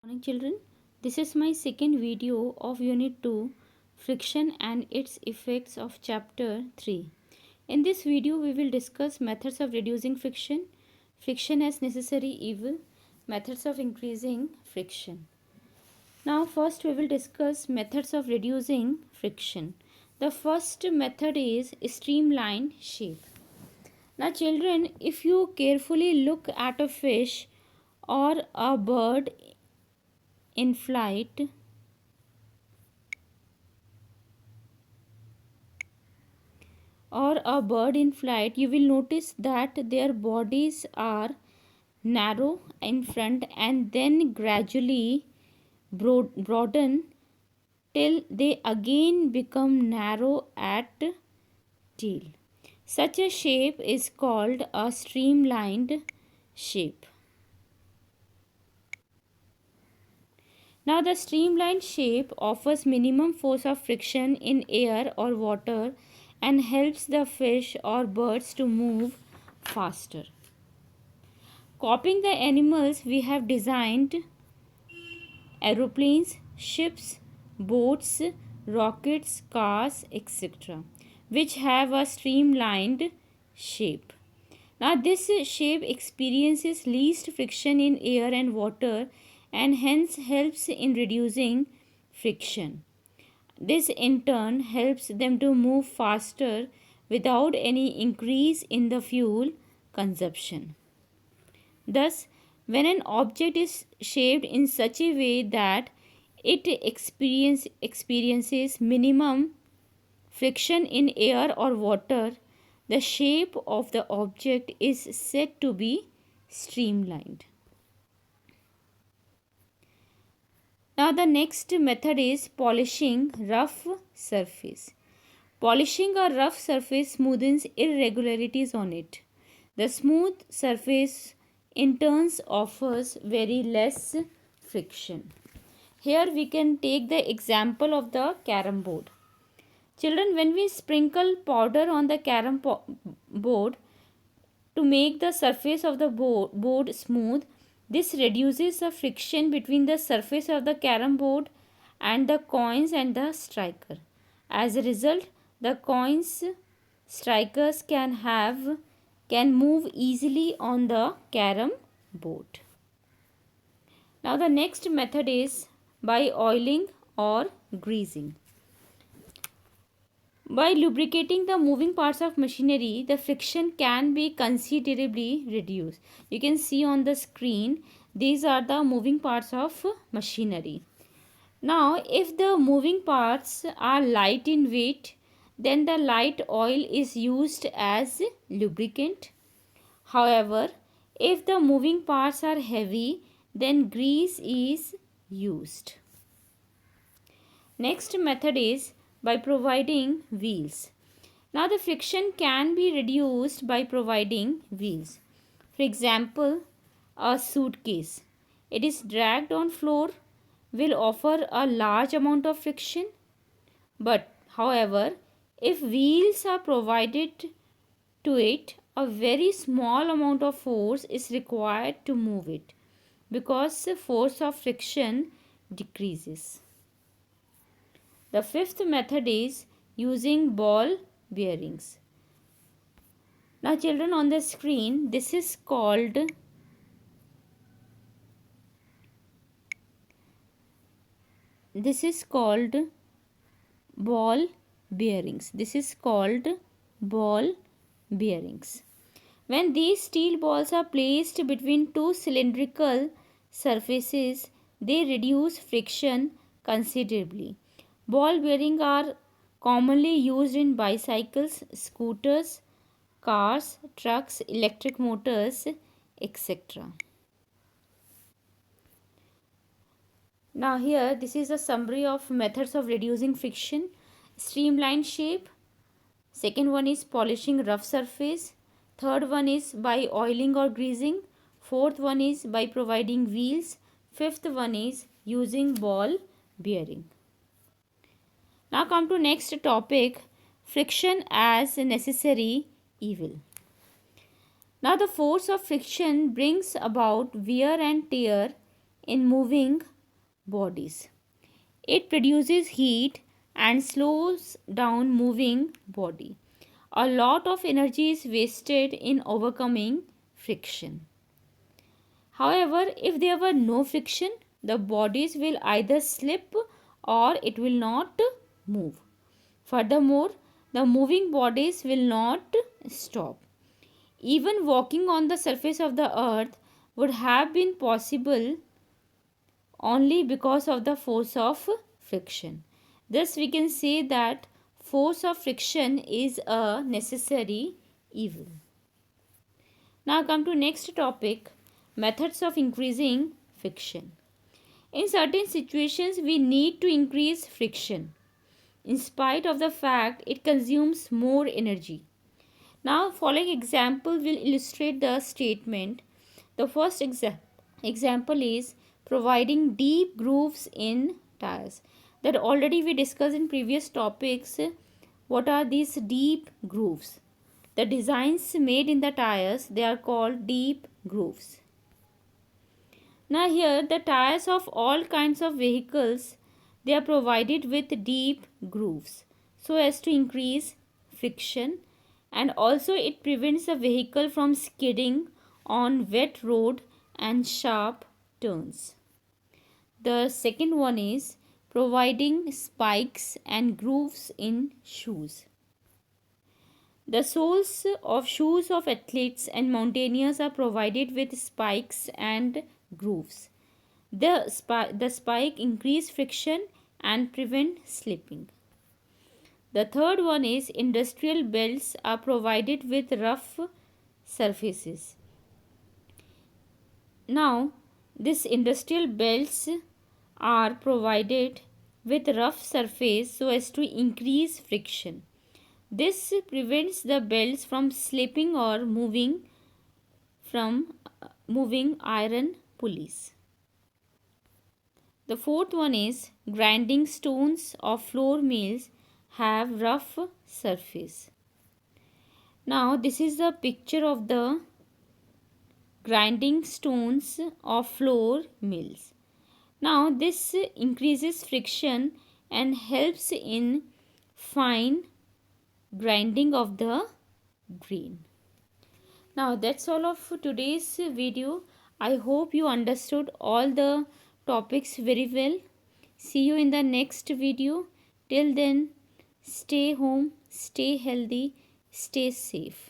Morning children, this is my second video of Unit 2 Friction and its Effects of Chapter 3. In this video we will discuss methods of reducing friction, friction as necessary evil, methods of increasing friction. Now first we will discuss methods of reducing friction. The first method is streamline shape. Now children, if you carefully look at a fish or a bird in flight, you will notice that their bodies are narrow in front and then gradually broaden till they again become narrow at tail. Such a shape is called a streamlined shape. Now the streamlined shape offers minimum force of friction in air or water and helps the fish or birds to move faster. Copying the animals, we have designed aeroplanes, ships, boats, rockets, cars, etc., which have a streamlined shape. Now this shape experiences least friction in air and water and hence helps in reducing friction. This in turn helps them to move faster without any increase in the fuel consumption. Thus, when an object is shaped in such a way that it experiences minimum friction in air or water, the shape of the object is said to be streamlined. Now the next method is polishing rough surface. Polishing a rough surface smoothens irregularities on it. The smooth surface in turn offers very less friction. Here we can take the example of the carom board. Children, when we sprinkle powder on the carom board to make the surface of the board smooth, this reduces the friction between the surface of the carom board and the coins and the striker. As a result, the coins strikers can move easily on the carom board. Now the next method is by oiling or greasing. By lubricating the moving parts of machinery, the friction can be considerably reduced. You can see on the screen, these are the moving parts of machinery. Now, if the moving parts are light in weight, then the light oil is used as lubricant. However, if the moving parts are heavy, then grease is used. Next method is by providing wheels. Now the friction can be reduced by providing wheels. For example, a suitcase. It is dragged on floor will offer a large amount of friction. But however, if wheels are provided to it, a very small amount of force is required to move it because the force of friction decreases. The fifth method is using ball bearings. Now children, on the screen, this is called ball bearings. This is called ball bearings. When these steel balls are placed between two cylindrical surfaces, they reduce friction considerably. Ball bearings are commonly used in bicycles, scooters, cars, trucks, electric motors, etc. Now here, this is a summary of methods of reducing friction. Streamlined shape. Second one is polishing rough surface. Third one is by oiling or greasing. Fourth one is by providing wheels. Fifth one is using ball bearing. Now come to next topic, friction as a necessary evil. Now the force of friction brings about wear and tear in moving bodies. It produces heat and slows down moving body. A lot of energy is wasted in overcoming friction. However, if there were no friction, the bodies will either slip or it will not move. Furthermore, the moving bodies will not stop. Even walking on the surface of the earth would have been possible only because of the force of friction. Thus, we can say that force of friction is a necessary evil. Now come to next topic, methods of increasing friction. In certain situations, we need to increase friction in spite of the fact it consumes more energy. Now, following example will illustrate the statement. The first example is providing deep grooves in tires. That already we discussed in previous topics. What are these deep grooves? The designs made in the tires, they are called deep grooves. Now here the tires of all kinds of vehicles, they are provided with deep grooves so as to increase friction, and also it prevents the vehicle from skidding on wet road and sharp turns. The second one is providing spikes and grooves in shoes. The soles of shoes of athletes and mountaineers are provided with spikes and grooves. The spike increase friction and prevent slipping. The third one is industrial belts are provided with rough surfaces. Now, these industrial belts are provided with rough surface so as to increase friction. This prevents the belts from slipping or moving iron pulleys. The fourth one is grinding stones of floor mills have rough surface. Now this is the picture of the grinding stones of floor mills. Now this increases friction and helps in fine grinding of the grain. Now that's all of today's video. I hope you understood all the topics very well. See you in the next video. Till then, stay home, stay healthy, stay safe.